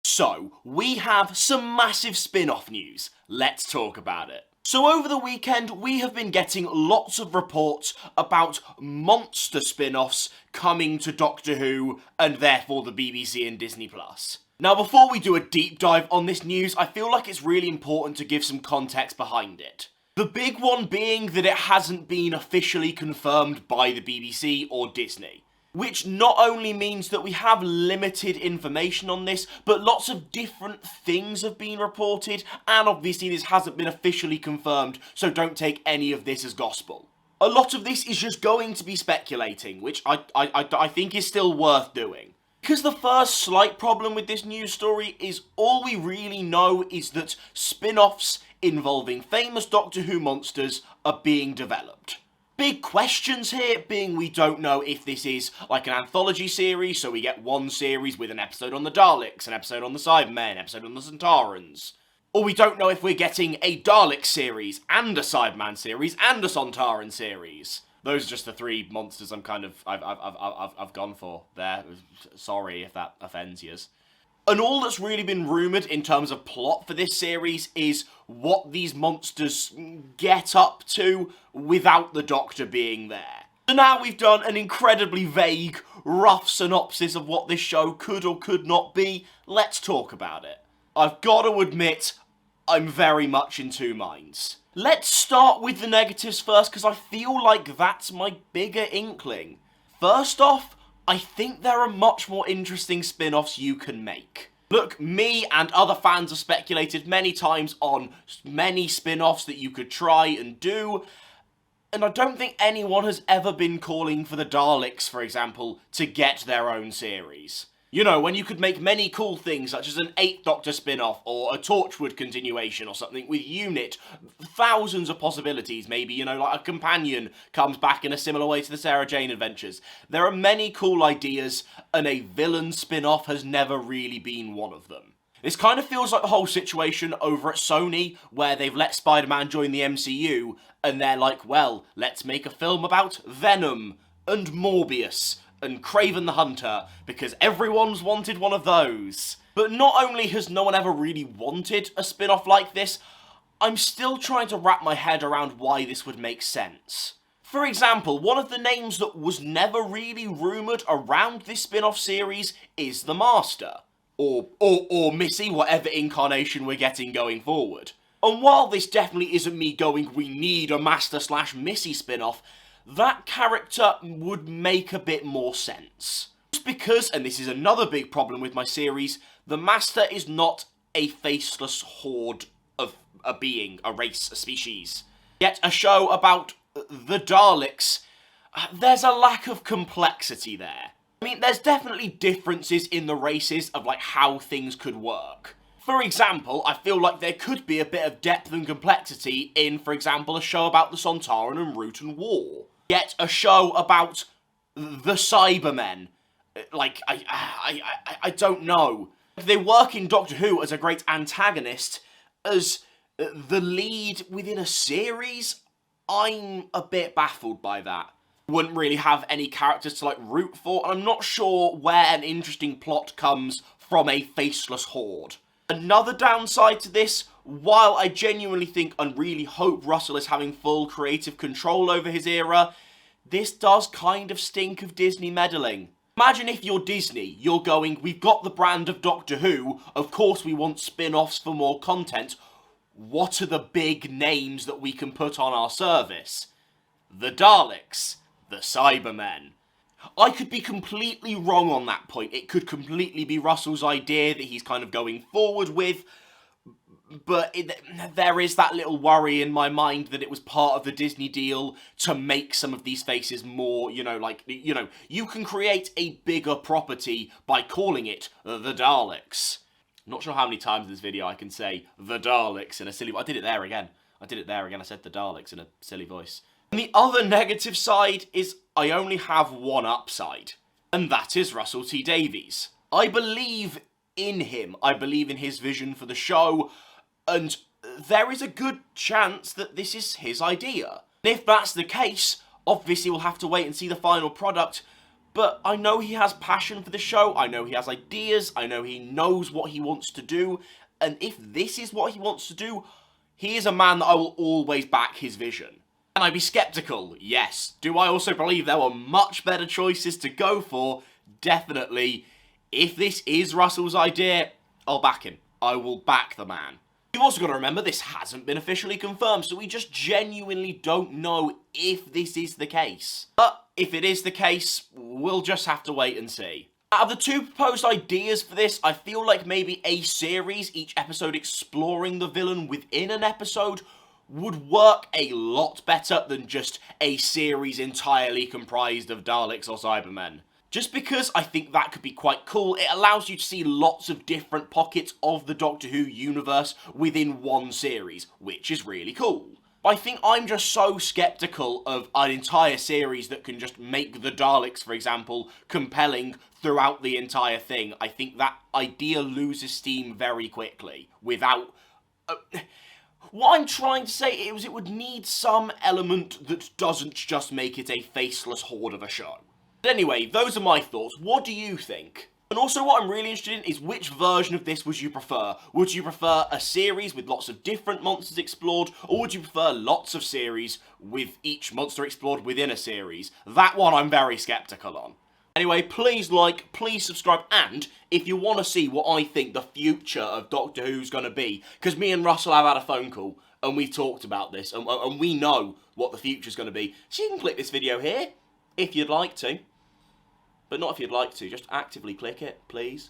So, we have some massive spin-off news. Let's talk about it. So over the weekend, we have been getting lots of reports about monster spin-offs coming to Doctor Who, and therefore the BBC and Disney+. Now, before we do a deep dive on this news, I feel like it's really important to give some context behind it. The big one being that it hasn't been officially confirmed by the BBC or Disney. Which not only means that we have limited information on this, but lots of different things have been reported, and obviously this hasn't been officially confirmed, so don't take any of this as gospel. A lot of this is just going to be speculating, which I think is still worth doing. Because the first slight problem with this news story is all we really know is that spin-offs involving famous Doctor Who monsters are being developed. Big questions here being we don't know if this is like an anthology series, so we get one series with an episode on the Daleks, an episode on the Cybermen, an episode on the Sontarans. Or we don't know if we're getting a Dalek series, and a Cyberman series, and a Sontaran series. Those are just the three monsters I've gone for there. Sorry if that offends yous. And all that's really been rumoured in terms of plot for this series is what these monsters get up to without the Doctor being there. So now we've done an incredibly vague, rough synopsis of what this show could or could not be. Let's talk about it. I've got to admit, I'm very much in two minds. Let's start with the negatives first, because I feel like that's my bigger inkling. First off, I think there are much more interesting spin-offs you can make. Look, me and other fans have speculated many times on many spin-offs that you could try and do, and I don't think anyone has ever been calling for the Daleks, for example, to get their own series. You know, when you could make many cool things, such as an 8th Doctor spin-off, or a Torchwood continuation, or something with Unit. Thousands of possibilities, maybe, you know, like a companion comes back in a similar way to the Sarah Jane Adventures. There are many cool ideas, and a villain spin-off has never really been one of them. This kind of feels like the whole situation over at Sony, where they've let Spider-Man join the MCU, and they're like, well, let's make a film about Venom, and Morbius, and Kraven the Hunter, because everyone's wanted one of those. But not only has no one ever really wanted a spin-off like this, I'm still trying to wrap my head around why this would make sense. For example, one of the names that was never really rumoured around this spin-off series is the Master. Or Missy, whatever incarnation we're getting going forward. And while this definitely isn't me going, we need a Master/Missy spin-off, that character would make a bit more sense. Just because, and this is another big problem with my series, the Master is not a faceless horde of a being, a race, a species. Yet a show about the Daleks, there's a lack of complexity there. I mean, there's definitely differences in the races of like how things could work. For example, I feel like there could be a bit of depth and complexity in, for example, a show about the Sontaran and Rutan War. Yet a show about the Cybermen, like, I don't know. They work in Doctor Who as a great antagonist, as the lead within a series, I'm a bit baffled by that. Wouldn't really have any characters to, like, root for, and I'm not sure where an interesting plot comes from a faceless horde. Another downside to this, while I genuinely think and really hope Russel is having full creative control over his era, this does kind of stink of Disney meddling. Imagine if you're Disney, you're going, we've got the brand of Doctor Who, of course we want spin-offs for more content. What are the big names that we can put on our service? The Daleks, the Cybermen. I could be completely wrong on that point. It could completely be Russell's idea that he's kind of going forward with, but there is that little worry in my mind that it was part of the Disney deal to make some of these faces more, you know, like, you know, you can create a bigger property by calling it the Daleks. I'm not sure how many times in this video I can say the Daleks in a silly voice. I did it there again. I said the Daleks in a silly voice. And the other negative side is I only have one upside, and that is Russell T Davies. I believe in him. I believe in his vision for the show, and there is a good chance that this is his idea. And if that's the case, obviously we'll have to wait and see the final product, But I know he has passion for the show, I know he has ideas, I know he knows what he wants to do, and if this is what he wants to do, he is a man that I will always back his vision. Can I be skeptical? Yes. Do I also believe there were much better choices to go for? Definitely. If this is Russel's idea, I'll back him. I will back the man. You've also got to remember this hasn't been officially confirmed, so we just genuinely don't know if this is the case. But if it is the case, we'll just have to wait and see. Out of the two proposed ideas for this, I feel like maybe a series, each episode exploring the villain within an episode, would work a lot better than just a series entirely comprised of Daleks or Cybermen. Just because I think that could be quite cool, it allows you to see lots of different pockets of the Doctor Who universe within one series, which is really cool. But I think I'm just so skeptical of an entire series that can just make the Daleks, for example, compelling throughout the entire thing. I think that idea loses steam very quickly without... What I'm trying to say is it would need some element that doesn't just make it a faceless horde of a show. But anyway, those are my thoughts. What do you think? And also what I'm really interested in is which version of this would you prefer? Would you prefer a series with lots of different monsters explored, or would you prefer lots of series with each monster explored within a series? That one I'm very skeptical on. Anyway, please like, please subscribe, and if you want to see what I think the future of Doctor Who's going to be, because me and Russell have had a phone call, and we've talked about this, and we know what the future's going to be, so you can click this video here, if you'd like to. But not if you'd like to, just actively click it, please.